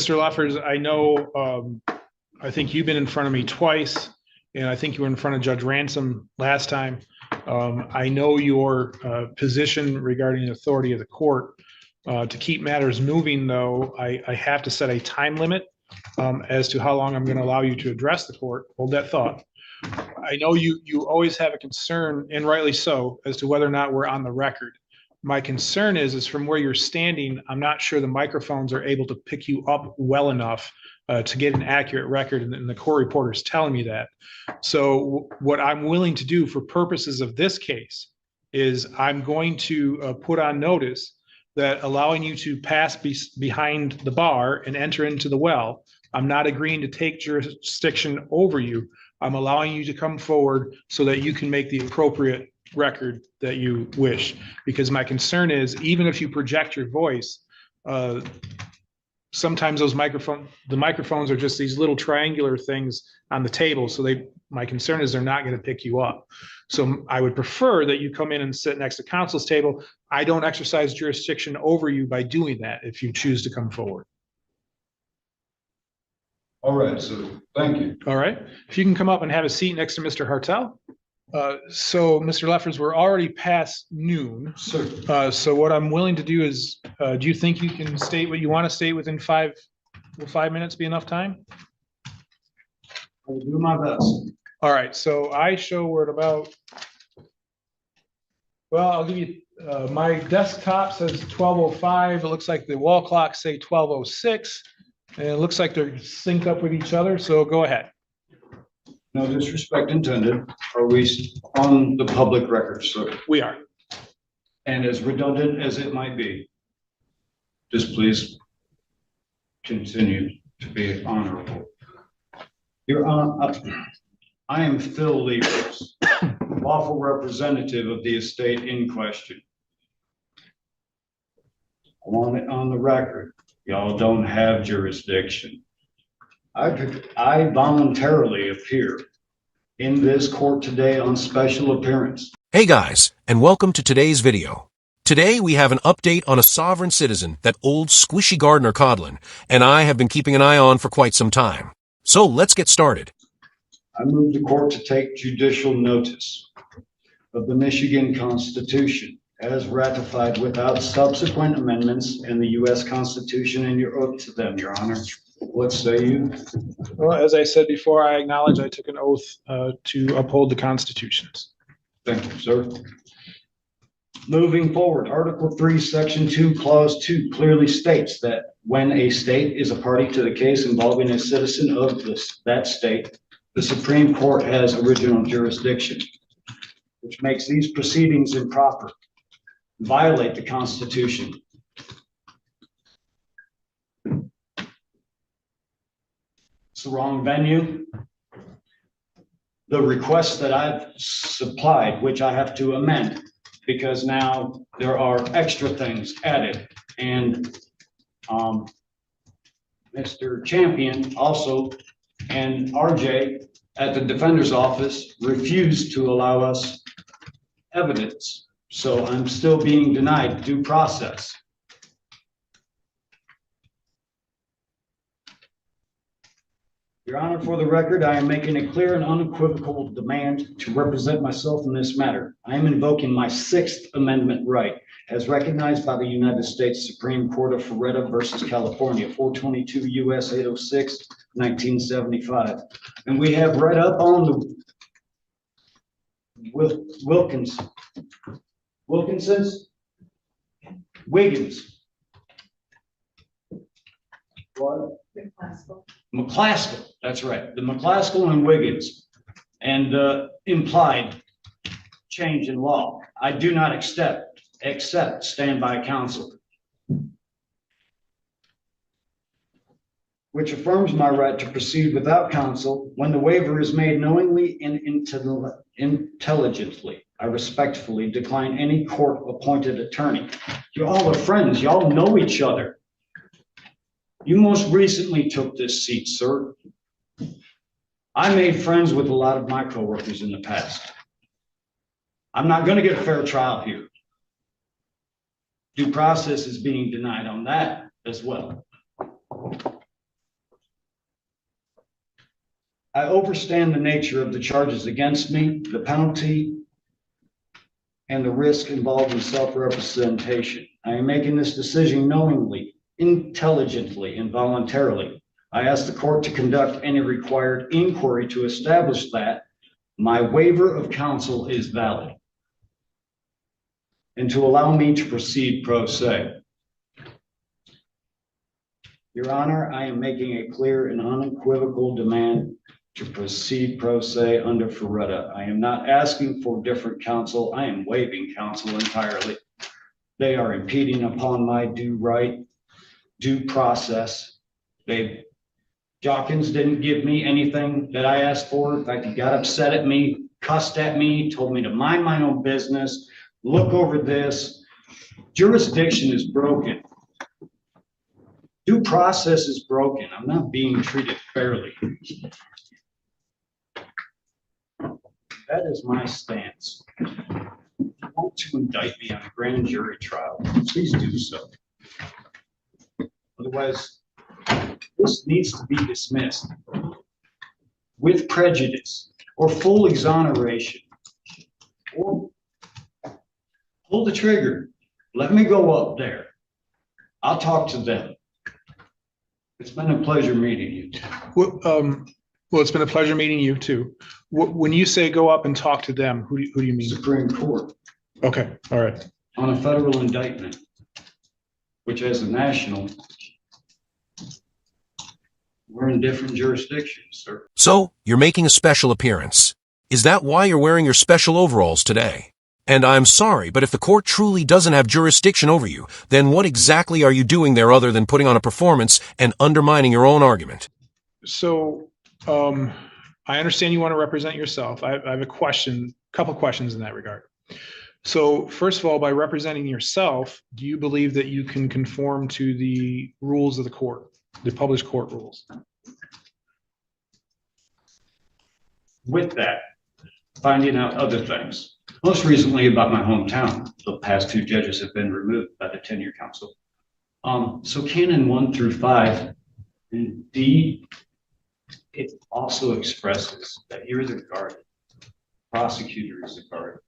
Mr. Leffers, I know, I think you've been in front of me twice, and I think you were in front of Judge Ransom last time. I know your position regarding the authority of the court. To keep matters moving, though, I have to set a time limit as to how long I'm going to allow you to address the court. Hold that thought. I know you always have a concern, and rightly so, as to whether or not we're on the record. My concern is from where you're standing, I'm not sure the microphones are able to pick you up well enough to get an accurate record, and the court reporter is telling me that. So what I'm willing to do for purposes of this case is I'm going to put on notice that allowing you to pass behind the bar and enter into the well, I'm not agreeing to take jurisdiction over you. I'm allowing you to come forward so that you can make the appropriate record that you wish. Because my concern is, even if you project your voice, sometimes the microphones are just these little triangular things on the table. So my concern is they're not going to pick you up. So I would prefer that you come in and sit next to counsel's table. I don't exercise jurisdiction over you by doing that if you choose to come forward. All right, so thank you. All right. If you can come up and have a seat next to Mr. Hartel. So Mr. Leffers, we're already past noon. Sir. So what I'm willing to do is, do you think you can state what you want to state within will 5 minutes be enough time? I will do my best. All right. So I show we're at about, well, I'll give you, my desktop says 12:05. It looks like the wall clocks say 12:06. And it looks like they're synced up with each other. So go ahead. No disrespect intended. Are we on the public record, sir? We are. And as redundant as it might be, just please continue to be honorable. Your Honor, I am Phil Levers, lawful representative of the estate in question. I want it on the record. Y'all don't have jurisdiction. I voluntarily appear in this court today on special appearance. Hey guys, and welcome to today's video. Today we have an update on a sovereign citizen that old squishy Gardner Codlin and I have been keeping an eye on for quite some time. So let's get started. I move the court to take judicial notice of the Michigan Constitution as ratified without subsequent amendments and the U.S. Constitution and your oath to them, Your Honor. What say you? Well, as I said before, I acknowledge I took an oath to uphold the constitutions. Thank you, sir. Moving forward, Article 3, Section 2, Clause 2 clearly states that when a state is a party to the case involving a citizen of that state, the Supreme Court has original jurisdiction, which makes these proceedings improper, violate the Constitution. It's the wrong venue. The request that I've supplied, which I have to amend, because now there are extra things added. And Mr. Champion also and RJ at the defender's office refused to allow us evidence. So I'm still being denied due process. Your Honor, for the record, I am making a clear and unequivocal demand to represent myself in this matter. I am invoking my Sixth Amendment right, as recognized by the United States Supreme Court of Ferretta versus California, 422 U.S. 806, 1975. And we have read up on the Wiggins. What? McClaskill, that's right. The McClaskill and Wiggins and implied change in law. I do not accept standby counsel, which affirms my right to proceed without counsel when the waiver is made knowingly and intelligently. I respectfully decline any court-appointed attorney. You all are friends. Y'all know each other. You most recently took this seat, sir. I made friends with a lot of my coworkers in the past. I'm not going to get a fair trial here. Due process is being denied on that as well. I understand the nature of the charges against me, the penalty, and the risk involved in self-representation. I am making this decision knowingly, intelligently, and voluntarily. I ask the court to conduct any required inquiry to establish that my waiver of counsel is valid and to allow me to proceed pro se. Your Honor, I am making a clear and unequivocal demand to proceed pro se under Ferretta. I am not asking for different counsel. I am waiving counsel entirely. They are impeding upon my due process. Jawkins didn't give me anything that I asked for. In fact, he got upset at me, cussed at me, told me to mind my own business, look over this. Jurisdiction is broken. Due process is broken. I'm not being treated fairly. That is my stance. If you want to indict me on a grand jury trial, please do so. Otherwise, this needs to be dismissed with prejudice or full exoneration, or pull the trigger. Let me go up there. I'll talk to them. It's been a pleasure meeting you two. Well, it's been a pleasure meeting you too. When you say go up and talk to them, who do you mean? Supreme Court Okay, all right. on a federal indictment, which as a national, we're in different jurisdictions, sir. So, you're making a special appearance. Is that why you're wearing your special overalls today? And I'm sorry, but if the court truly doesn't have jurisdiction over you, then what exactly are you doing there other than putting on a performance and undermining your own argument? So, I understand you want to represent yourself. I have a couple questions in that regard. So first of all, by representing yourself, do you believe that you can conform to the rules of the court, the published court rules? With that, finding out other things. Most recently about my hometown, the past two judges have been removed by the tenure council. So Canon 1 through 5, indeed, it also expresses that you're the guardian. Prosecutor is the guardian.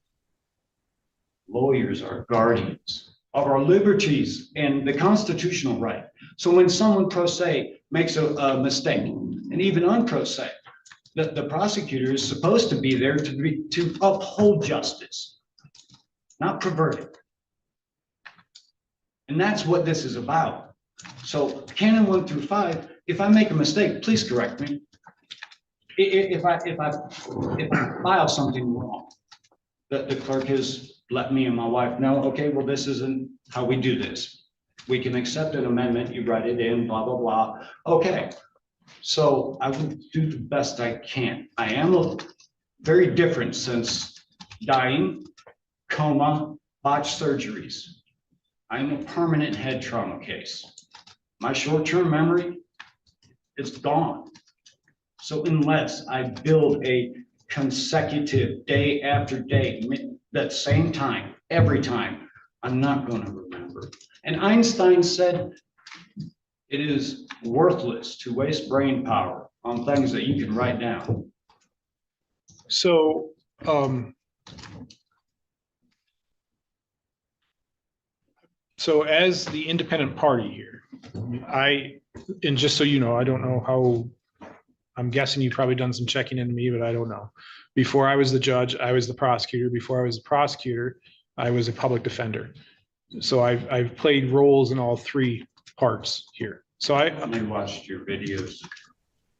Lawyers are guardians of our liberties and the constitutional right. So when someone pro se makes a mistake, and even unpro se, the prosecutor is supposed to be there to uphold justice, not pervert it. And that's what this is about. So Canon 1 through 5, if I make a mistake, please correct me. If I file something wrong, the clerk has let me and my wife know, okay, well, this isn't how we do this. We can accept an amendment, you write it in, blah, blah, blah. Okay. So I will do the best I can. I am very different since dying, coma, botched surgeries. I'm a permanent head trauma case. My short-term memory is gone. So unless I build a consecutive day after day, that same time, every time, I'm not going to remember. And Einstein said, it is worthless to waste brain power on things that you can write down. So, so as the independent party here, and just so you know, I don't know how, I'm guessing you've probably done some checking into me, but I don't know. Before I was the judge, I was the prosecutor. Before I was the prosecutor, I was a public defender. So I've played roles in all three parts here. So I watched your videos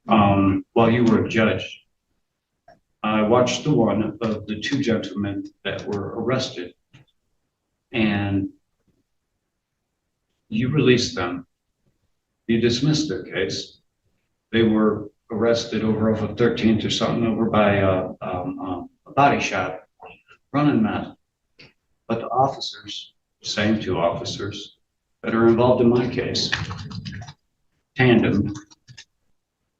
while you were a judge. I watched the one of the two gentlemen that were arrested, and you released them. You dismissed their case. They were arrested over off of 13th or something over by a body shop, running meth. But the officers, same two officers that are involved in my case, tandem,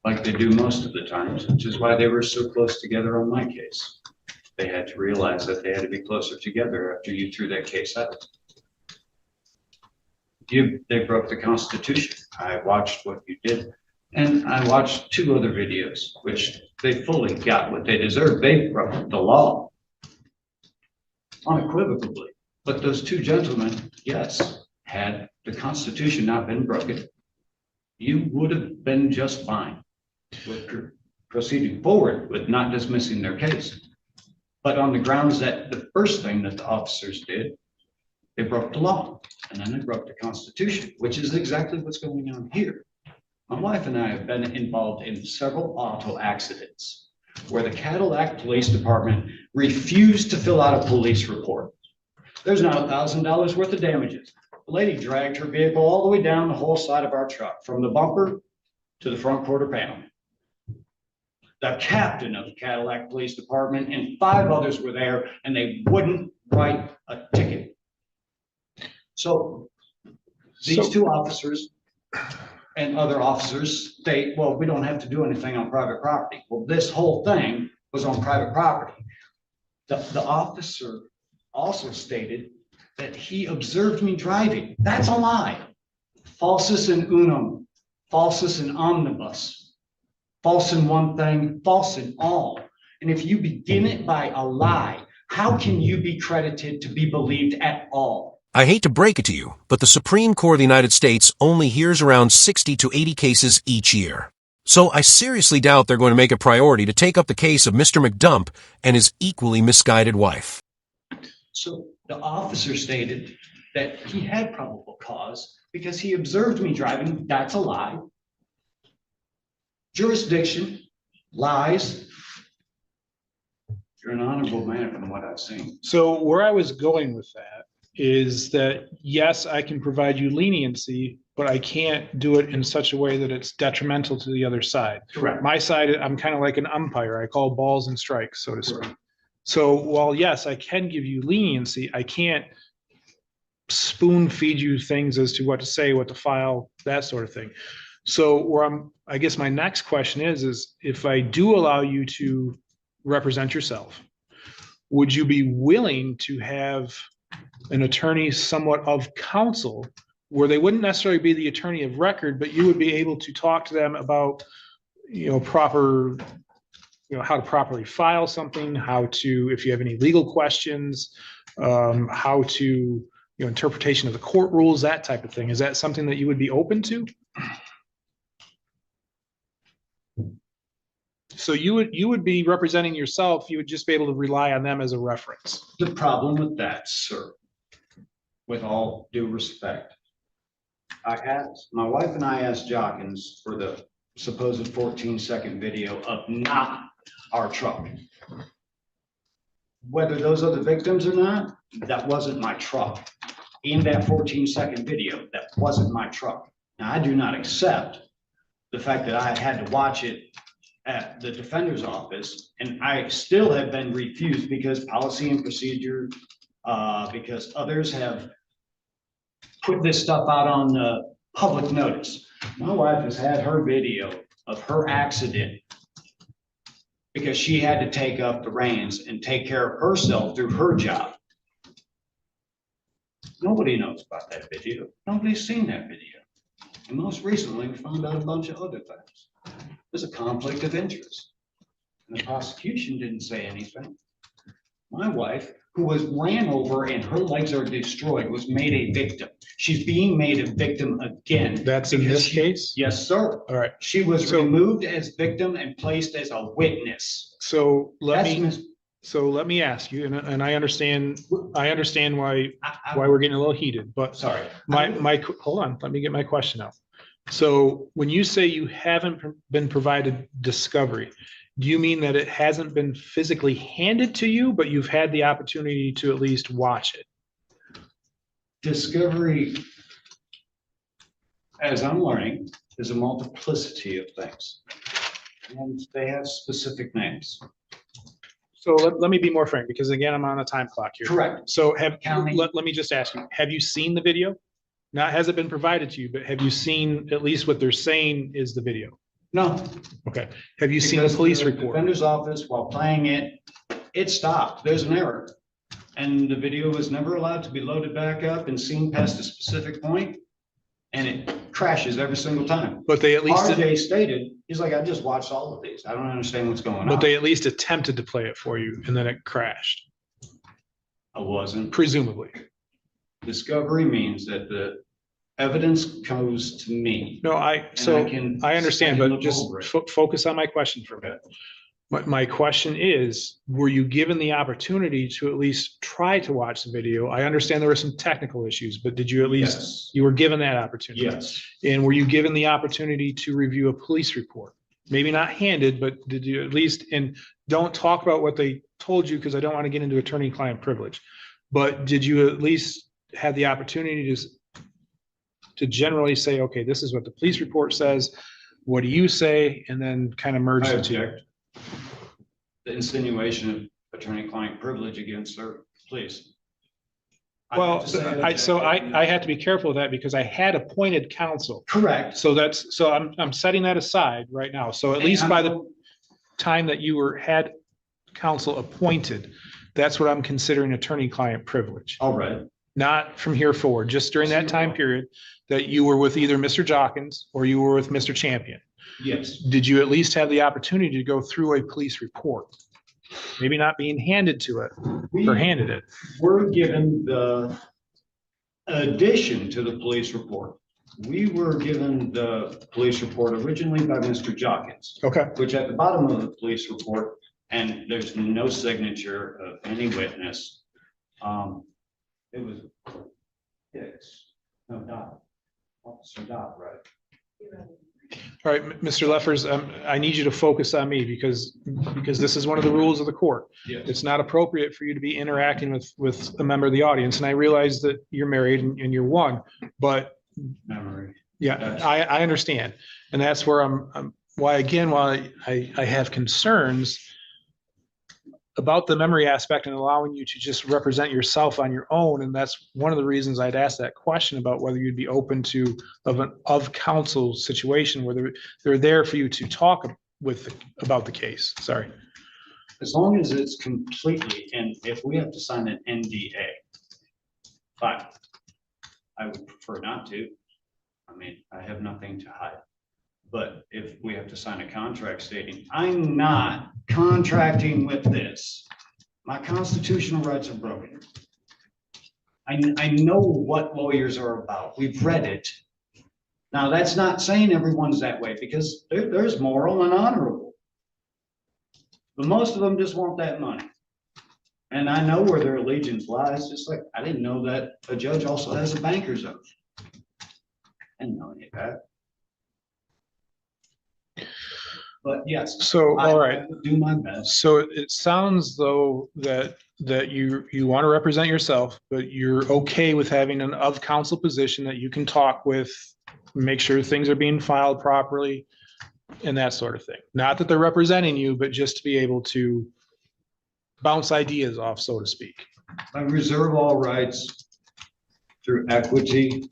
like they do most of the times, which is why they were so close together on my case. They had to realize that they had to be closer together after you threw that case out. They broke the Constitution. I watched what you did. And I watched two other videos, which they fully got what they deserved. They broke the law unequivocally. But those two gentlemen, yes, had the Constitution not been broken, you would have been just fine with proceeding forward with not dismissing their case. But on the grounds that the first thing that the officers did, they broke the law, and then they broke the Constitution, which is exactly what's going on here. My wife and I have been involved in several auto accidents where the Cadillac Police Department refused to fill out a police report. There's not $1,000 worth of damages. The lady dragged her vehicle all the way down the whole side of our truck, from the bumper to the front quarter panel. The captain of the Cadillac Police Department and 5 others were there, and they wouldn't write a ticket. So these two officers and other officers state, well, we don't have to do anything on private property. Well, this whole thing was on private property. The officer also stated that he observed me driving. That's a lie. Falsus in unum, falsus in omnibus, false in one thing, false in all. And if you begin it by a lie, how can you be credited to be believed at all? I hate to break it to you, but the Supreme Court of the United States only hears around 60 to 80 cases each year. So I seriously doubt they're going to make a priority to take up the case of Mr. McDump and his equally misguided wife. So the officer stated that he had probable cause because he observed me driving. That's a lie. Jurisdiction, lies. You're an honorable man from what I've seen. So where I was going with that is that, yes, I can provide you leniency, but I can't do it in such a way that it's detrimental to the other side. Correct. My side, I'm kind of like an umpire. I call balls and strikes, so to speak. Correct. So while, yes, I can give you leniency, I can't spoon feed you things as to what to say, what to file, that sort of thing. So I guess my next question is if I do allow you to represent yourself, would you be willing to have an attorney somewhat of counsel where they wouldn't necessarily be the attorney of record, but you would be able to talk to them about, proper, how to properly file something, how to, if you have any legal questions, how to, interpretation of the court rules, that type of thing. Is that something that you would be open to? So you would be representing yourself. You would just be able to rely on them as a reference. The problem with that, sir, with all due respect, my wife and I asked Jockins for the supposed 14-second video of not our truck. Whether those are the victims or not, that wasn't my truck. In that 14-second video, that wasn't my truck. Now, I do not accept the fact that I had to watch it at the defender's office, and I still have been refused because policy and procedure, because others have put this stuff out on public notice. My wife has had her video of her accident because she had to take up the reins and take care of herself through her job. Nobody knows about that video. Nobody's seen that video. And most recently, we found out a bunch of other things. There's a conflict of interest. And the prosecution didn't say anything. My wife, who was ran over and her legs are destroyed, was made a victim. She's being made a victim again. That's in this case? Yes, sir. All right. She was removed as victim and placed as a witness. So let me ask you, and I understand why we're getting a little heated, but Sorry. hold on, let me get my question out. So when you say you haven't been provided discovery, do you mean that it hasn't been physically handed to you, but you've had the opportunity to at least watch it? Discovery, as I'm learning, is a multiplicity of things. And they have specific names. So let me be more frank, because again, I'm on a time clock here. Correct. So let me just ask you, have you seen the video? Not has it been provided to you, but have you seen at least what they're saying is the video? No. Okay. Have you seen the police the report? Defender's office, while playing it, it stopped. There's an error. And the video was never allowed to be loaded back up and seen past a specific point. And it crashes every single time. But they at least, RJ stated, he's like, I just watched all of these. I don't understand what's going on. but they at least attempted to play it for you and then it crashed, I wasn't. presumably. Discovery means that the evidence goes to me. No, I understand, but just focus on my question for a bit. My question is, were you given the opportunity to at least try to watch the video? I understand there were some technical issues, but did you at least, Yes. you were given that opportunity? Yes. And were you given the opportunity to review a police report? Maybe not handed, but did you at least, and don't talk about what they told you because I don't want to get into attorney-client privilege, but did you at least have the opportunity to generally say, okay, this is what the police report says, what do you say, and then kind of merge the two? The insinuation of attorney-client privilege against her, please. Well, I had to be careful of that because I had appointed counsel. Correct. So I'm setting that aside right now. So at least by the time that you had counsel appointed, that's what I'm considering attorney-client privilege. All right. Not from here forward, just during that time period that you were with either Mr. Jockins or you were with Mr. Champion. Yes. Did you at least have the opportunity to go through a police report? Maybe not being handed to it or handed it. We're given the addition to the police report. We were given the police report originally by Mr. Jockins. Okay. Which at the bottom of the police report, and there's no signature of any witness. It was, Dot, Officer Dot, right? All right, Mr. Leffers, I need you to focus on me because this is one of the rules of the court. Yes. It's not appropriate for you to be interacting with a member of the audience. And I realize that you're married and you're one, but Memory. yeah, I understand. And that's where why I have concerns about the memory aspect and allowing you to just represent yourself on your own. And that's one of the reasons I'd asked that question about whether you'd be open to of counsel situation where they're there for you to talk about the case. Sorry. As long as it's completely, and if we have to sign an NDA, fine. I would prefer not to. I mean, I have nothing to hide. But if we have to sign a contract stating, I'm not contracting with this, my constitutional rights are broken. I know what lawyers are about. We've read it. Now, that's not saying everyone's that way because there's moral and honorable. But most of them just want that money. And I know where their allegiance lies, just like I didn't know that a judge also has a banker's oath. I didn't know any of that. But yes. So, all right. I will do my best. So it sounds though that you want to represent yourself, but you're okay with having an of counsel position that you can talk with, make sure things are being filed properly and that sort of thing. Not that they're representing you, but just to be able to bounce ideas off, so to speak. I reserve all rights through equity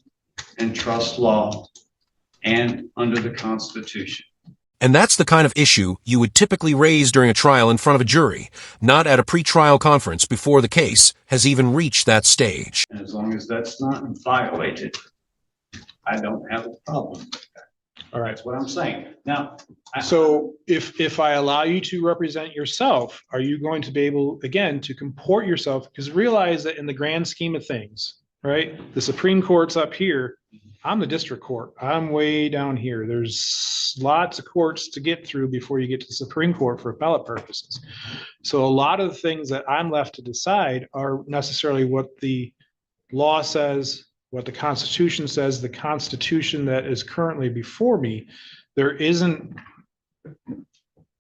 and trust law and under the Constitution. And that's the kind of issue you would typically raise during a trial in front of a jury, not at a pretrial conference before the case has even reached that stage. And as long as that's not violated, I don't have a problem with that. All right. That's what I'm saying. Now, so if I allow you to represent yourself, are you going to be able, again, to comport yourself? Because realize that in the grand scheme of things, right, the Supreme Court's up here. I'm the district court. I'm way down here. There's lots of courts to get through before you get to the Supreme Court for appellate purposes. So a lot of the things that I'm left to decide are necessarily what the law says, what the Constitution says, the Constitution that is currently before me. There isn't,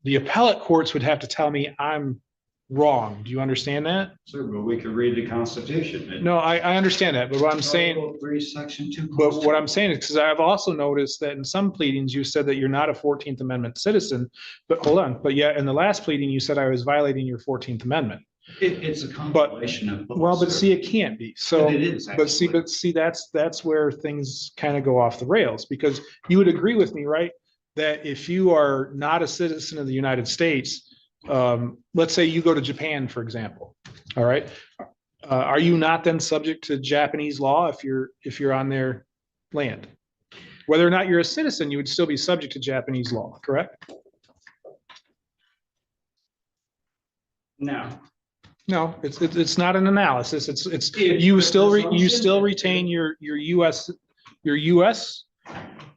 the appellate courts would have to tell me I'm wrong. Do you understand that? Sir, but we could read the Constitution. No, I understand that, but what I'm saying, Article 3, Section 2. but what I'm saying is because I've also noticed that in some pleadings, you said that you're not a 14th Amendment citizen, but hold on. But yet in the last pleading, you said I was violating your 14th Amendment. It's a compilation of books. Well, but see, it can't be. So, But it is, but see, that's where things kind of go off the rails, because you would agree with me, right? That if you are not a citizen of the United States, let's say you go to Japan, for example, all right, are you not then subject to Japanese law if you're on their land? Whether or not you're a citizen, you would still be subject to Japanese law, correct? No. No, it's not an analysis. It's If you the still presumption- retain your U.S.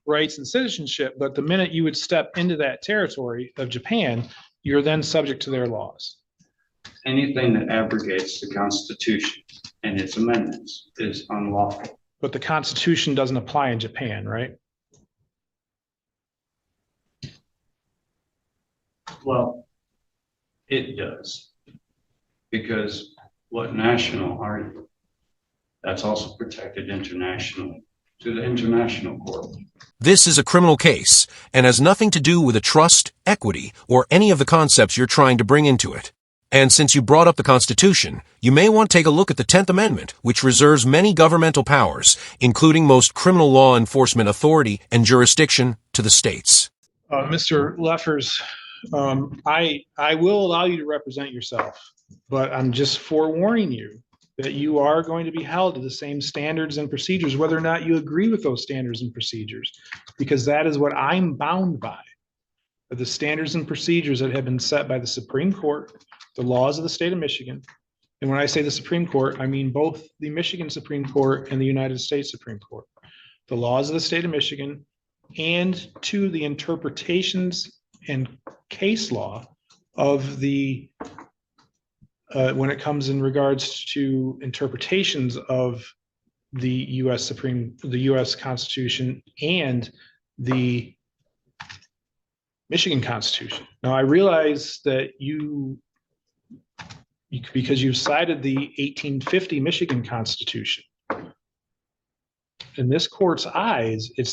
rights and citizenship, but the minute you would step into that territory of Japan, you're then subject to their laws. Anything that abrogates the Constitution and its amendments is unlawful. But the Constitution doesn't apply in Japan, right? Well, it does. Because what national are you? That's also protected internationally to the international court. This is a criminal case and has nothing to do with a trust, equity, or any of the concepts you're trying to bring into it. And since you brought up the Constitution, you may want to take a look at the 10th Amendment, which reserves many governmental powers, including most criminal law enforcement authority and jurisdiction, to the states. Mr. Leffers, I will allow you to represent yourself, but I'm just forewarning you that you are going to be held to the same standards and procedures, whether or not you agree with those standards and procedures, because that is what I'm bound by. The standards and procedures that have been set by the Supreme Court, the laws of the state of Michigan. And when I say the Supreme Court, I mean both the Michigan Supreme Court and the United States Supreme Court. The laws of the state of Michigan and to the interpretations and case law of the when it comes in regards to interpretations of the U.S. Constitution and the Michigan Constitution. Now, I realize that because you cited the 1850 Michigan Constitution. In this court's eyes, I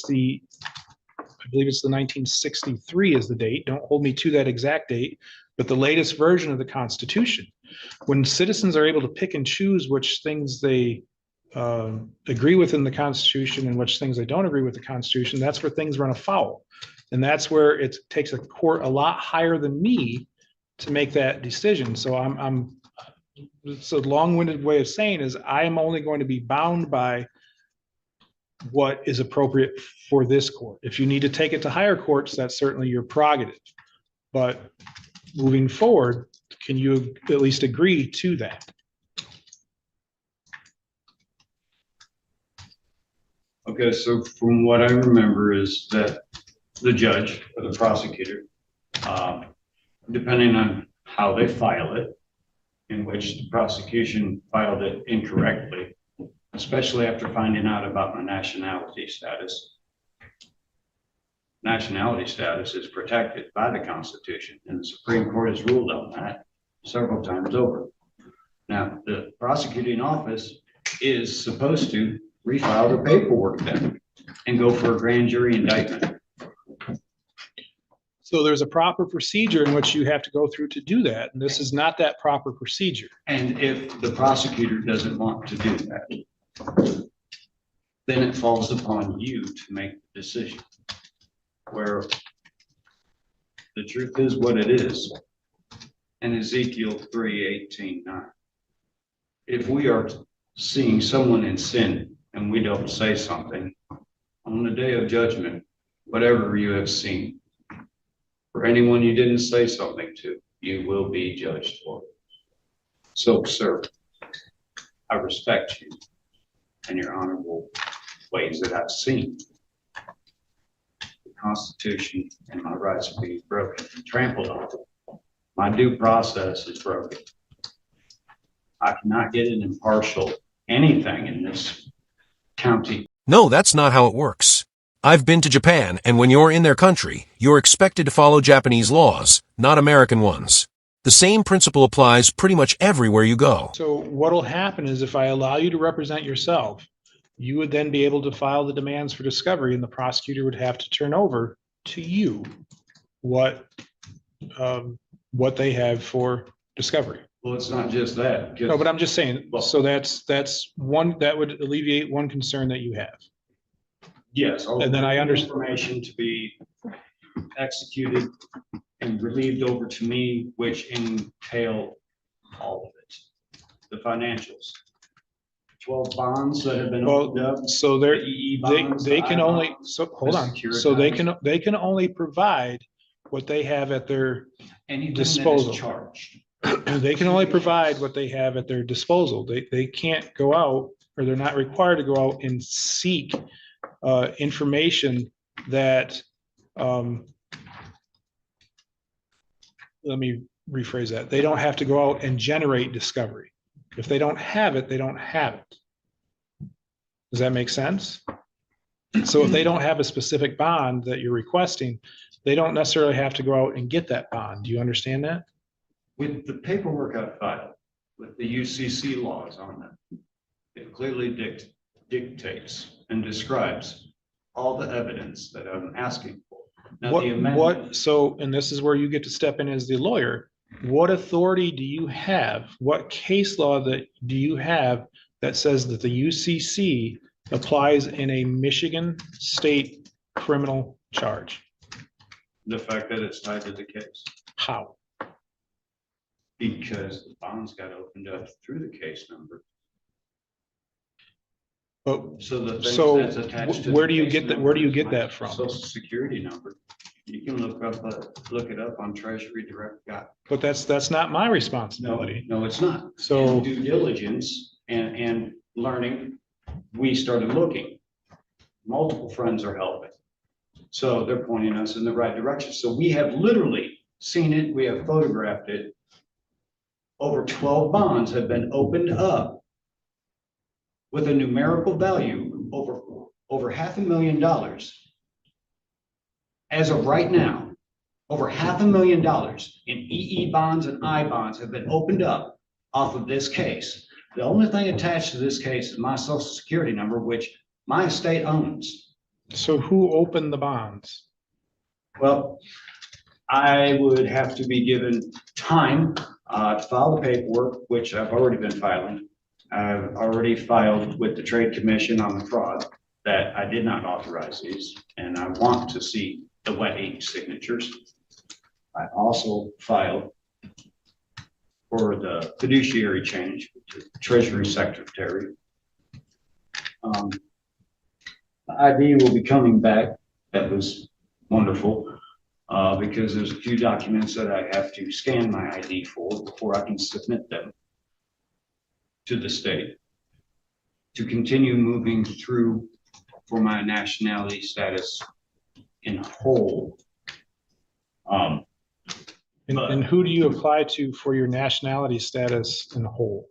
believe it's the 1963 is the date. Don't hold me to that exact date, but the latest version of the Constitution. When citizens are able to pick and choose which things they agree with in the Constitution and which things they don't agree with the Constitution, that's where things run afoul. And that's where it takes a court a lot higher than me to make that decision. So it's a long-winded way of saying is I am only going to be bound by what is appropriate for this court. If you need to take it to higher courts, that's certainly your prerogative. But moving forward, can you at least agree to that? Okay, so from what I remember is that the judge or the prosecutor, depending on how they file it, in which the prosecution filed it incorrectly, especially after finding out about my nationality status. Nationality status is protected by the Constitution, and the Supreme Court has ruled on that several times over. Now, the prosecuting office is supposed to refile the paperwork then and go for a grand jury indictment. So there's a proper procedure in which you have to go through to do that. And this is not that proper procedure. And if the prosecutor doesn't want to do that, then it falls upon you to make the decision. Where the truth is what it is. In Ezekiel 3:18-9. If we are seeing someone in sin and we don't say something, on the day of judgment, whatever you have seen, for anyone you didn't say something to, you will be judged for. So, sir, I respect you and your honorable ways that I've seen. The Constitution and my rights are being broken and trampled on. My due process is broken. I cannot get an impartial anything in this county. No, that's not how it works. I've been to Japan, and when you're in their country, you're expected to follow Japanese laws, not American ones. The same principle applies pretty much everywhere you go. So what'll happen is if I allow you to represent yourself, you would then be able to file the demands for discovery, and the prosecutor would have to turn over to you what they have for discovery. Well, it's not just that. No, but I'm just saying, so that's one, that would alleviate one concern that you have. Yes. And then I understand information to be executed and relieved over to me, which entail all of it, the financials. 12 bonds that have been Well, opened up. so The they're, EE they, bonds, they the can I only, bonds, so, hold on. So they can only provide what they have at their, anything disposal. that is charged. they can only provide what they have at their disposal. They can't go out, or they're not required to go out and seek information that, let me rephrase that. They don't have to go out and generate discovery. If they don't have it, they don't have it. Does that make sense? So if they don't have a specific bond that you're requesting, they don't necessarily have to go out and get that bond. Do you understand that? With the paperwork I filed, with the UCC laws on them, it clearly dictates and describes all the evidence that I'm asking for. Now, the amendment, So, and this is where you get to step in as the lawyer. What authority do you have? What case law that do you have that says that the UCC applies in a Michigan state criminal charge? the fact that it's tied to the case, How? because the bonds got opened up through the case number. But So the things So, that's attached to where the do you case get that- number where do you is get my that from? Social security number. You can look it up on Treasury Direct. But that's not my responsibility. No, it's not. So- In due diligence and learning, we started looking. Multiple friends are helping. So they're pointing us in the right direction. So we have literally seen it, we have photographed it. Over 12 bonds have been opened up with a numerical value over $500,000. As of right now, over $500,000 in EE bonds and I bonds have been opened up off of this case. The only thing attached to this case is my social security number, which my estate owns. So who opened the bonds? Well, I would have to be given time to file the paperwork, which I've already been filing. I've already filed with the Trade Commission on the fraud that I did not authorize these, and I want to see the wet ink signatures. I also filed for the fiduciary change with the Treasury Secretary. The ID will be coming back. That was wonderful, because there's a few documents that I have to scan my ID for before I can submit them to the state to continue moving through for my nationality status in whole. And who do you apply to for your nationality status in whole?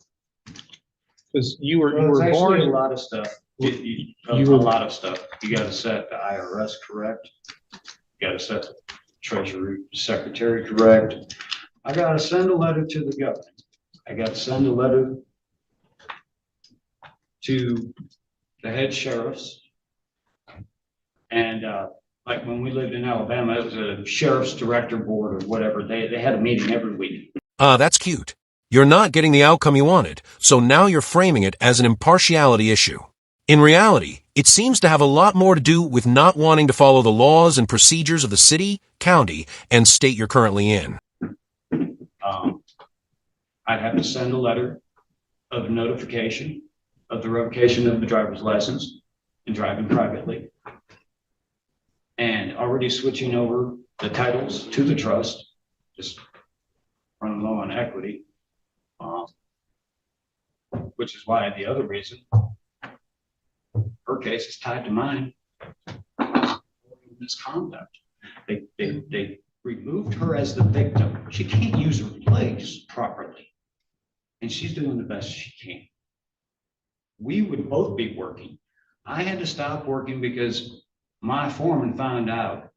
Because you were It's actually a born, lot of stuff. A You were- lot of stuff. You gotta set the IRS correct. You gotta set the Treasury Secretary correct. I gotta send a letter to the governor. I gotta send a letter to the head sheriffs. And, like when we lived in Alabama, it was a sheriff's director board or whatever. They had a meeting every week. That's cute. You're not getting the outcome you wanted, so now you're framing it as an impartiality issue. In reality, it seems to have a lot more to do with not wanting to follow the laws and procedures of the city, county, and state you're currently in. I'd have to send a letter of notification of the revocation of the driver's license and driving privately. And already switching over the titles to the trust, just running low on equity. Which is why the other reason, her case is tied to mine. Misconduct. They removed her as the victim. She can't use her place properly. And she's doing the best she can. We would both be working. I had to stop working because my foreman found out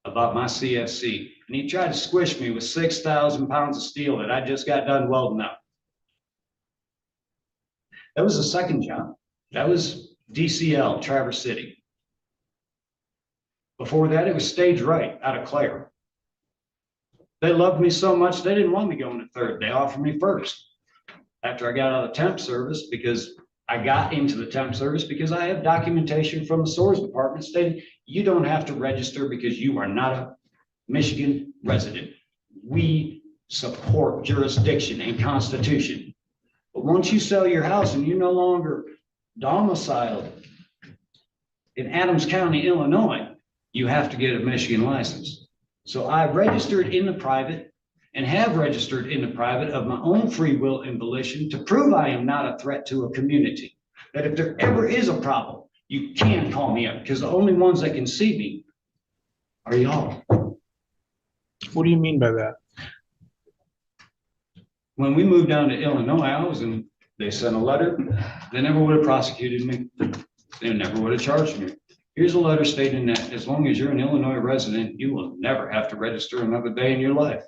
about my CFC, and he tried to squish me with 6,000 pounds of steel that I just got done welding up. That was the second job. That was DCL, Traverse City. Before that, it was Stage Right out of Clare. They loved me so much, they didn't want me going to third. They offered me first. After I got out of temp service, because I got into the temp service because I have documentation from the SOARS department stating you don't have to register because you are not a Michigan resident. We support jurisdiction and constitution. But once you sell your house and you're no longer domiciled in Adams County, Illinois, you have to get a Michigan license. So I registered in the private and have registered in the private of my own free will and volition to prove I am not a threat to a community. That if there ever is a problem, you can call me up, because the only ones that can see me are y'all. What do you mean by that? When we moved down to Illinois, they sent a letter. They never would have prosecuted me. They never would have charged me. Here's a letter stating that as long as you're an Illinois resident, you will never have to register another day in your life.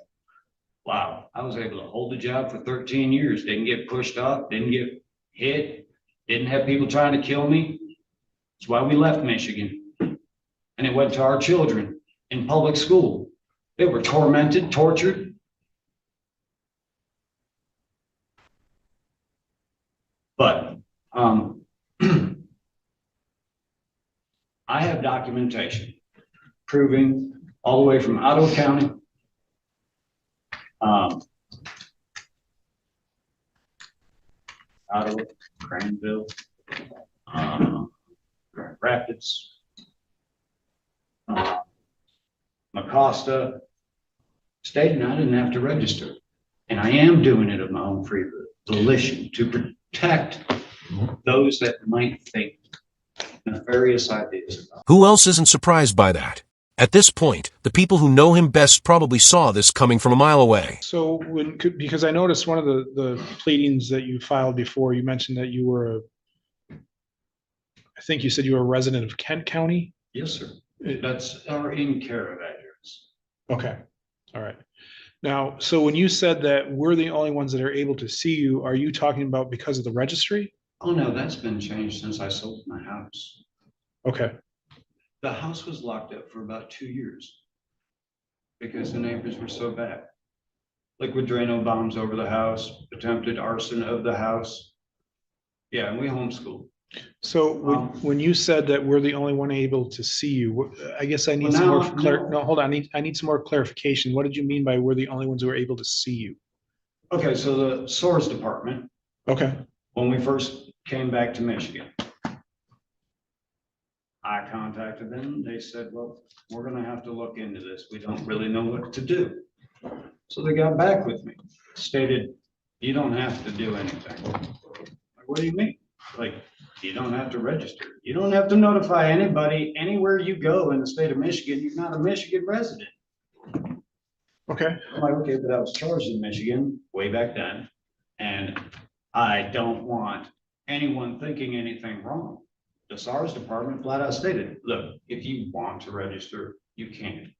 Wow. I was able to hold the job for 13 years. Didn't get pushed off, didn't get hit, didn't have people trying to kill me. That's why we left Michigan. And it went to our children in public school. They were tormented, tortured. But I have documentation proving all the way from Ottawa County, Ottawa, Cranville, Grand Rapids, Mecosta, stating I didn't have to register. And I am doing it of my own free volition to protect those that might think nefarious ideas about. Who else isn't surprised by that? At this point, the people who know him best probably saw this coming from a mile away. So because I noticed one of the pleadings that you filed before, you mentioned that you were I think you said you were a resident of Kent County? Yes, sir. That's our in care of address. Okay. All right. Now, so when you said that we're the only ones that are able to see you, are you talking about because of the registry? Oh, no, that's been changed since I sold my house. Okay. The house was locked up for about 2 years because the neighbors were so bad. Liquid Drano bombs over the house, attempted arson of the house. Yeah, and we homeschooled. So when you said that we're the only one able to see you, I guess I need Well, some now- more no, hold on. I need some more clarification. What did you mean by we're the only ones who are able to see you? Okay, so the SOARS department, Okay. when we first came back to Michigan, I contacted them. They said, well, we're going to have to look into this. We don't really know what to do. So they got back with me, stated, you don't have to do anything. Like, what do you mean? Like, you don't have to register. You don't have to notify anybody anywhere you go in the state of Michigan. You're not a Michigan resident. Okay. I'm like, okay, but I was charged in Michigan way back then. And I don't want anyone thinking anything wrong. The SARS department flat out stated, look, if you want to register, you can.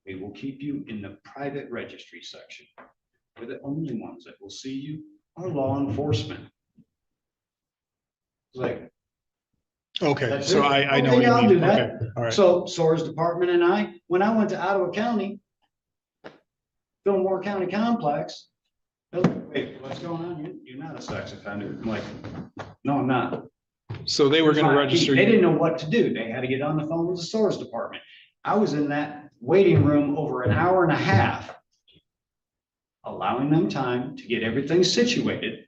We will keep you in the private registry section. We're the only ones that will see you are law enforcement. It's like, Okay. that's So it. I know Okay, what you I'll mean. do that. Okay. All right. So SOARS department and I, when I went to Ottawa County, Fillmore County Complex, they're like, wait, what's going on? You're not a sex offender. I'm like, no, I'm not. So they were going to Fine. register They you. didn't know what to do. They had to get on the phone with the SOARS department. I was in that waiting room over an hour and a half, allowing them time to get everything situated.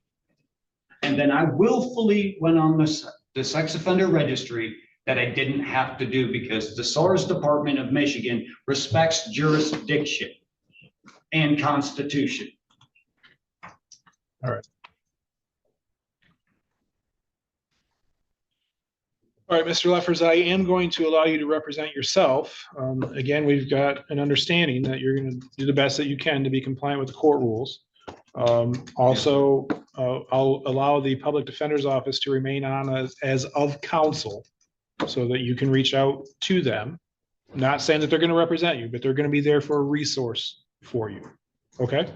And then I willfully went on the sex offender registry that I didn't have to do because the SOARS Department of Michigan respects jurisdiction and constitution. All right. All right, Mr. Leffers, I am going to allow you to represent yourself. Again, we've got an understanding that you're going to do the best that you can to be compliant with the court rules. Also, I'll allow the Public Defender's Office to remain on as of counsel so that you can reach out to them. Not saying that they're going to represent you, but they're going to be there for a resource for you. Okay?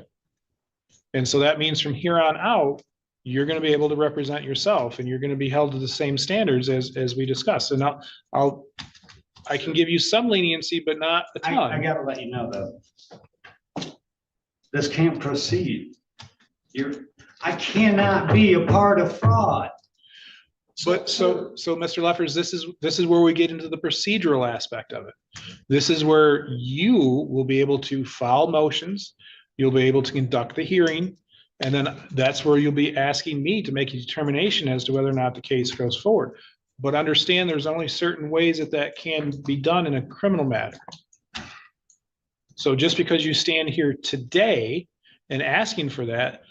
And so that means from here on out, you're going to be able to represent yourself and you're going to be held to the same standards as we discussed. And I can give you some leniency, but not a ton. I gotta let you know though, this can't proceed. I cannot be a part of fraud. But so Mr. Leffers, this is where we get into the procedural aspect of it. This is where you will be able to file motions. You'll be able to conduct the hearing. And then that's where you'll be asking me to make a determination as to whether or not the case goes forward. But understand there's only certain ways that that can be done in a criminal matter. So just because you stand here today and asking for that,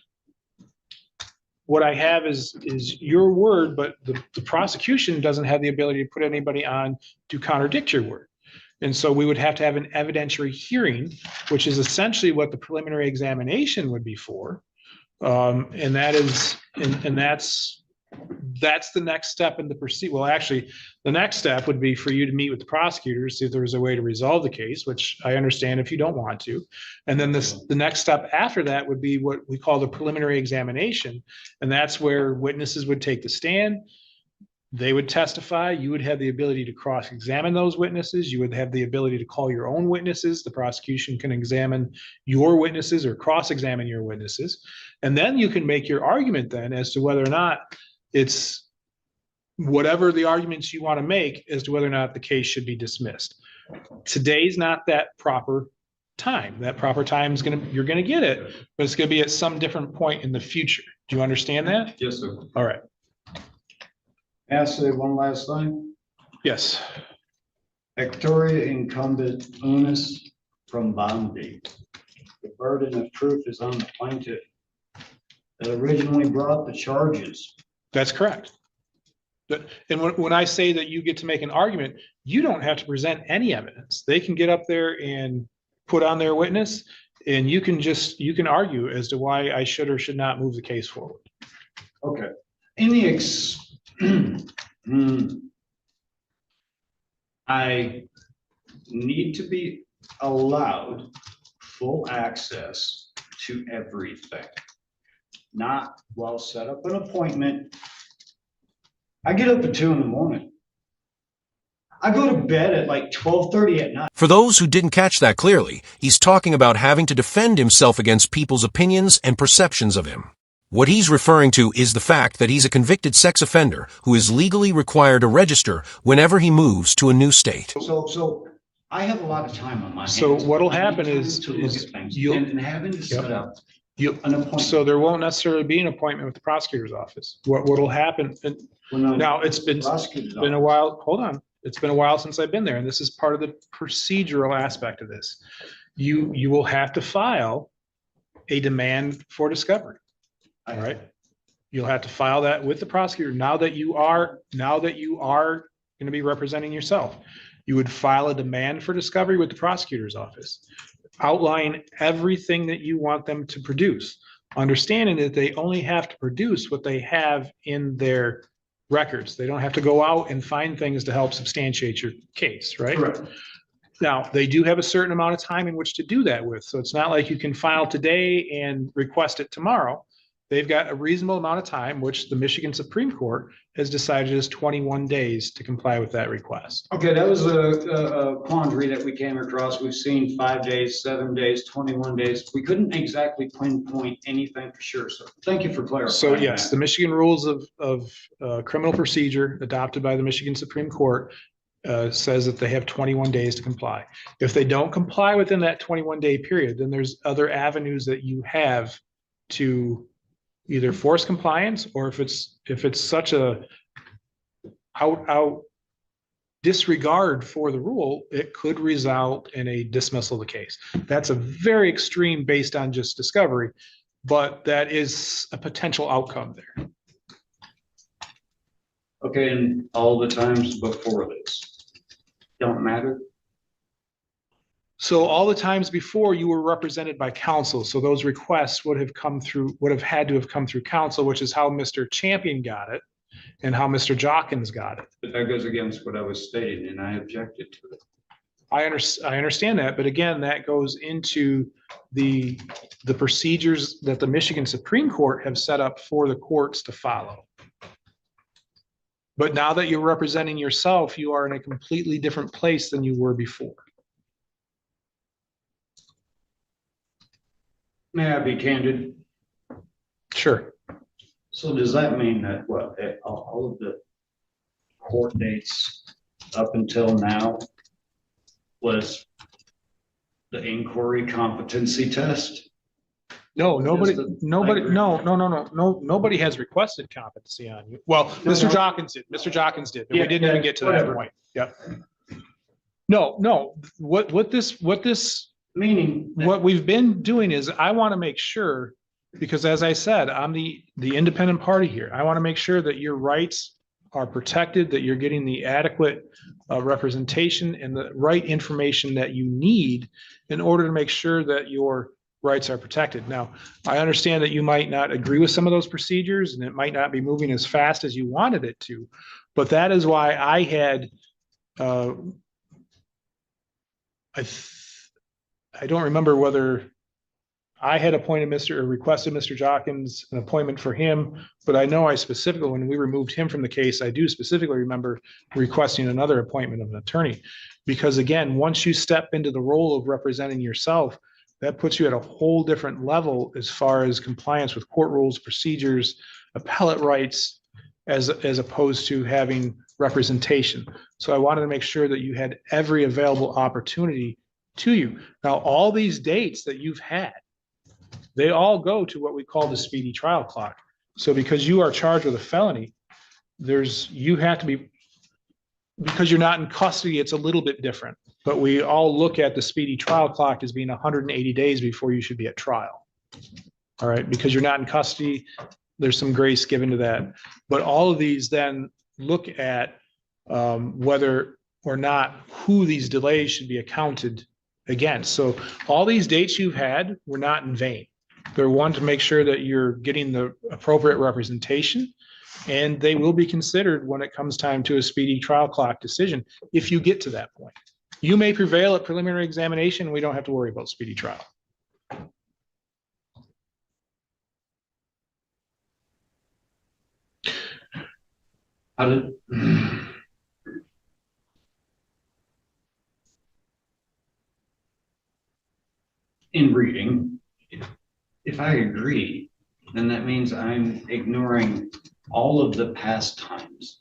what I have is your word, but the prosecution doesn't have the ability to put anybody on to contradict your word. And so we would have to have an evidentiary hearing, which is essentially what the preliminary examination would be for. And that is, and that's the next step in the proceed. Well, actually, the next step would be for you to meet with the prosecutors, see if there was a way to resolve the case, which I understand if you don't want to. And then the next step after that would be what we call the preliminary examination. And that's where witnesses would take the stand. They would testify. You would have the ability to cross-examine those witnesses. You would have the ability to call your own witnesses. The prosecution can examine your witnesses or cross-examine your witnesses. And then you can make your argument then as to whether or not it's whatever the arguments you want to make as to whether or not the case should be dismissed. Today's not that proper time. That proper time is you're gonna get it, but it's gonna be at some different point in the future. Do you understand that? Yes, sir. All right. May I say one last thing? Yes. Victoria incumbent onus from Bondi. The burden of proof is on the plaintiff that originally brought the charges. That's correct. And when I say that you get to make an argument, you don't have to present any evidence. They can get up there and put on their witness, and you can argue as to why I should or should not move the case forward. Okay. In the I need to be allowed full access to everything. Not, well, set up an appointment. I get up at 2 a.m. I go to bed at like 12:30 at night. For those who didn't catch that clearly, he's talking about having to defend himself against people's opinions and perceptions of him. What he's referring to is the fact that he's a convicted sex offender who is legally required to register whenever he moves to a new state. So I have a lot of time on my hands. So what'll I need happen time is to look at things you'll- and having to set up an appointment. So there won't necessarily be an appointment with the prosecutor's office. What'll happen, and Well, no, now it's been prosecutor's a office. while, hold on. It's been a while since I've been there, and this is part of the procedural aspect of this. You will have to file a demand for discovery. All right. You'll have to file that with the prosecutor. Now that you are going to be representing yourself, you would file a demand for discovery with the prosecutor's office. Outline everything that you want them to produce, understanding that they only have to produce what they have in their records. They don't have to go out and find things to help substantiate your case, right? Correct. Now, they do have a certain amount of time in which to do that with. So it's not like you can file today and request it tomorrow. They've got a reasonable amount of time, which the Michigan Supreme Court has decided is 21 days to comply with that request. Okay, that was a quandary that we came across. We've seen 5 days, 7 days, 21 days. We couldn't exactly pinpoint anything for sure. So thank you for clarifying. So yes, that. the Michigan rules of criminal procedure adopted by the Michigan Supreme Court says that they have 21 days to comply. If they don't comply within that 21-day period, then there's other avenues that you have to either force compliance, or if it's such a out disregard for the rule, it could result in a dismissal of the case. That's a very extreme based on just discovery, but that is a potential outcome there. Okay, and all the times before this don't matter? So all the times before, you were represented by counsel. So those requests would have had to have come through counsel, which is how Mr. Champion got it and how Mr. Jockins got it. But that goes against what I was stating, and I objected to it. I understand that, but again, that goes into the procedures that the Michigan Supreme Court have set up for the courts to follow. But now that you're representing yourself, you are in a completely different place than you were before. May I be candid? Sure. So does that mean that all of the court dates up until now was the inquiry competency test? No, nobody, Just a- nobody, I agree. no, nobody has requested competency on you. Well, No, Mr. no. Jockins did, but we Yeah, didn't even get to that whatever. point. Yep. No, what this, Meaning, what we've been doing is I want to make sure, because as I said, I'm the independent party here. I want to make sure that your rights are protected, that you're getting the adequate representation and the right information that you need in order to make sure that your rights are protected. Now, I understand that you might not agree with some of those procedures and it might not be moving as fast as you wanted it to, but that is why I had, I don't remember whether I had appointed or requested Mr. Jockins an appointment for him, but I know I specifically, when we removed him from the case, I do specifically remember requesting another appointment of an attorney. Because again, once you step into the role of representing yourself, that puts you at a whole different level as far as compliance with court rules, procedures, appellate rights, as opposed to having representation. So I wanted to make sure that you had every available opportunity to you. Now, all these dates that you've had, they all go to what we call the speedy trial clock. So because you are charged with a felony, you have to be, because you're not in custody, it's a little bit different. But we all look at the speedy trial clock as being 180 days before you should be at trial. All right, because you're not in custody, there's some grace given to that. But all of these then look at whether or not who these delays should be accounted against. So all these dates you've had were not in vain. They're one to make sure that you're getting the appropriate representation, and they will be considered when it comes time to a speedy trial clock decision, if you get to that point. You may prevail at preliminary examination. We don't have to worry about speedy trial. How did? In reading, if I agree, then that means I'm ignoring all of the past times.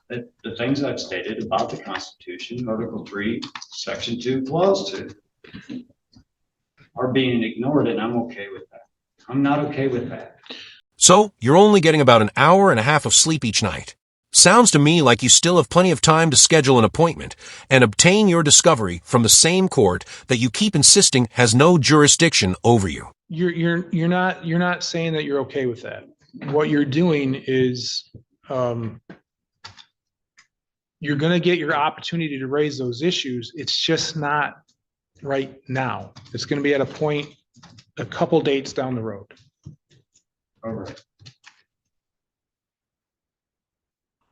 That the things I've stated about the Constitution, Article 3, Section 2, Clause 2, are being ignored, and I'm okay with that. I'm not okay with that. So, you're only getting about an hour and a half of sleep each night. Sounds to me like you still have plenty of time to schedule an appointment and obtain your discovery from the same court that you keep insisting has no jurisdiction over you. You're not saying that you're okay with that. What you're doing is you're going to get your opportunity to raise those issues. It's just not right now. It's going to be at a point, a couple dates down the road. All right.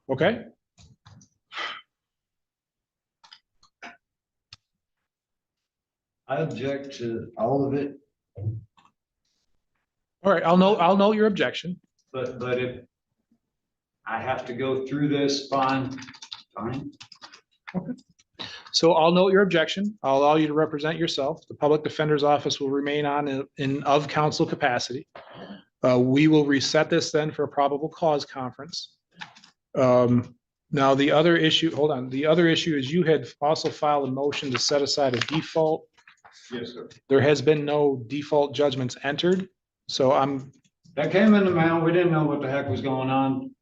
Okay. I object to all of it, All right. I'll note your objection. but if I have to go through this, fine. So I'll note your objection. I'll allow you to represent yourself. The public defender's office will remain on in of counsel capacity. We will reset this then for a probable cause conference. Now the other issue, hold on. The other issue is you had also filed a motion to set aside a default. Yes, sir. There has been no default judgments entered. So That came in the mail. We didn't know what the heck was going on,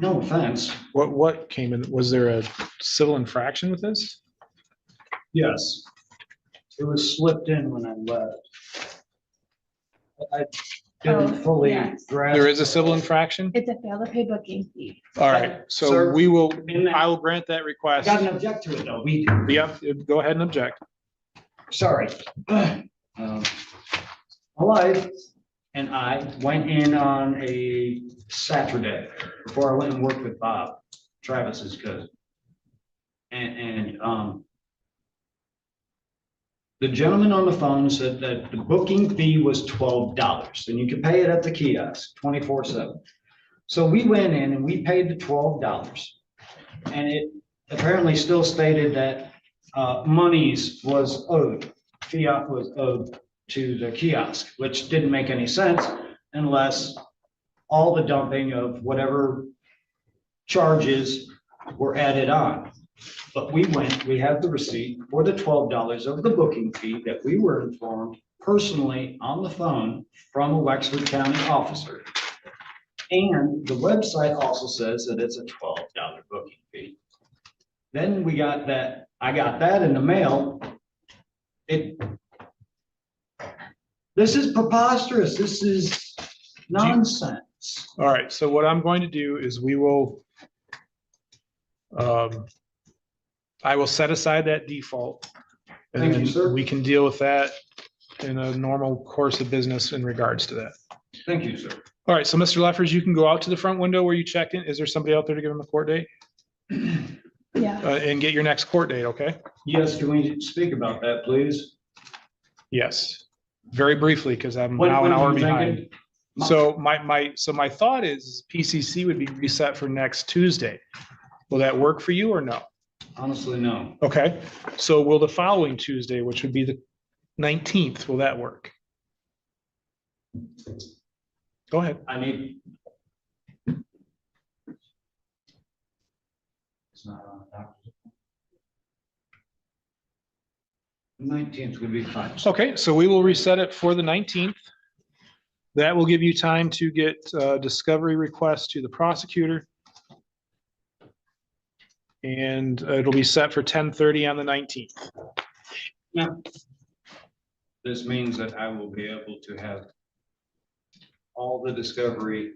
no offense. what came in? Was there a civil infraction with this? Yes. It was slipped in when I left. I didn't fully yes. grasp. There is a civil infraction? It's a fail to pay booking fee. All right. So Sir, I will grant that I request. got an object to it though. Yep, go ahead and object. Sorry. My wife and I went in on a Saturday before I went and worked with Bob, Travis's cousin. And the gentleman on the phone said that the booking fee was $12 and you could pay it at the kiosk 24/7. So we went in and we paid the $12 and it apparently still stated that monies was owed, fiat was owed to the kiosk, which didn't make any sense unless all the dumping of whatever charges were added on. But we have the receipt for the $12 of the booking fee that we were informed personally on the phone from a Wexford County officer. And the website also says that it's a $12 booking fee. Then I got that in the mail. This is preposterous. This is nonsense. All right, so what I'm going to do is I will set aside that default. And Thank you, then sir. we can deal with that in a normal course of business in regards to that. Thank you, sir. All right, so Mr. Leffers, you can go out to the front window where you checked in. Is there somebody out there to give him a court date? Yeah. And get your next court date, okay? Yes, can we speak about that, please? Yes, very briefly, because I'm When- now an when hour are you behind. thinking? So my thought is PCC would be reset for next Tuesday. Will that work for you or no? Honestly, no. Okay, so will the following Tuesday, which would be the 19th, will that work? Go ahead. I need. It's not on the document. 19th would be fine. Okay, so we will reset it for the 19th. That will give you time to get discovery requests to the prosecutor. And it'll be set for 10:30 on the 19th. Now, this means that I will be able to have all the discovery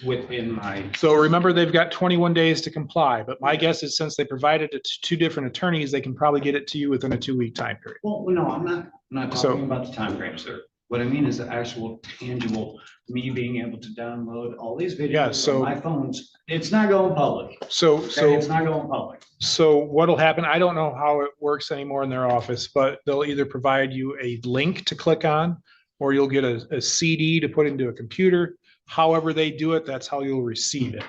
within my. So remember, they've got 21 days to comply, but my guess is since they provided it to two different attorneys, they can probably get it to you within a 2-week time period. Well, no, I'm not So- talking about the time frame, sir. What I mean is the actual tangible, me being able to download all these Yeah, videos so- on my phones. It's not going public. So, Okay, it's not going public. So what'll happen, I don't know how it works anymore in their office, but they'll either provide you a link to click on, or you'll get a CD to put into a computer. However they do it, that's how you'll receive it.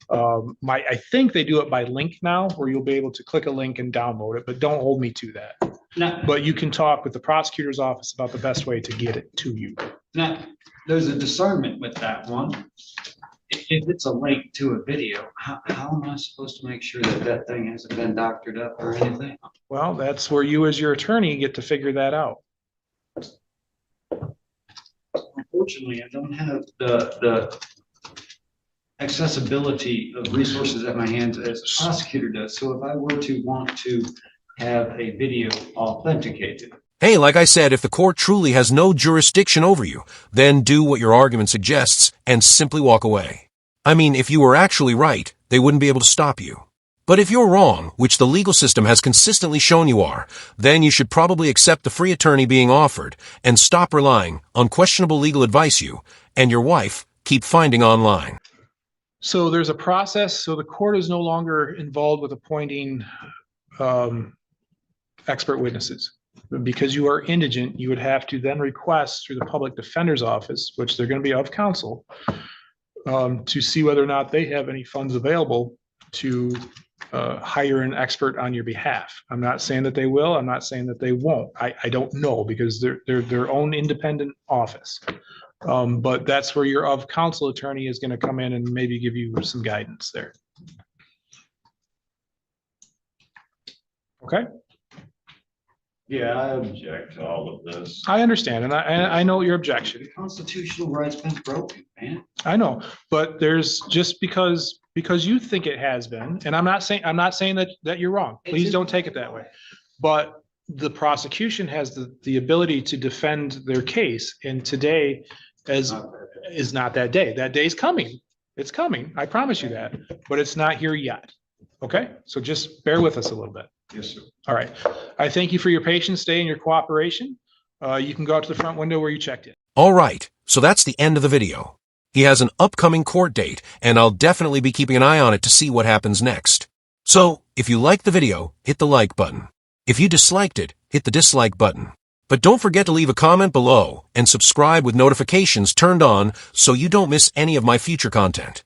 I think they do it by link now, where you'll be able to click a link and download it, but don't hold me to that. Now, But you can talk with the prosecutor's office about the best way to get it to you. now, there's a discernment with that one. If it's a link to a video, how am I supposed to make sure that that thing hasn't been doctored up or anything? Well, that's where you as your attorney get to figure that out. Unfortunately, I don't have the accessibility of resources at my hands as a prosecutor does. So if I were to want to have a video authenticated, Hey, like I said, if the court truly has no jurisdiction over you, then do what your argument suggests and simply walk away. I mean, if you were actually right, they wouldn't be able to stop you. But if you're wrong, which the legal system has consistently shown you are, then you should probably accept the free attorney being offered and stop relying on questionable legal advice you and your wife keep finding online. So there's a process. So the court is no longer involved with appointing expert witnesses. Because you are indigent, you would have to then request through the public defender's office, which they're going to be of counsel, to see whether or not they have any funds available to hire an expert on your behalf. I'm not saying that they will. I'm not saying that they won't. I don't know, because they're their own independent office. But that's where your of counsel attorney is going to come in and maybe give you some guidance there. Okay. Yeah, I object to all of this. I understand, and I know your objection. constitutional rights been broken, man. I know, but there's just because you think it has been, and I'm not saying that you're wrong. Please don't take it that way. But the prosecution has the ability to defend their case, and today is not that day. That day's coming. It's coming. I promise you that, but it's not here yet. Okay, so just bear with us a little bit. Yes, sir. All right. I thank you for your patience today and your cooperation. You can go out to the front window where you checked in. All right, so that's the end of the video. He has an upcoming court date, and I'll definitely be keeping an eye on it to see what happens next. So, if you liked the video, hit the like button. If you disliked it, hit the dislike button. But don't forget to leave a comment below and subscribe with notifications turned on so you don't miss any of my future content.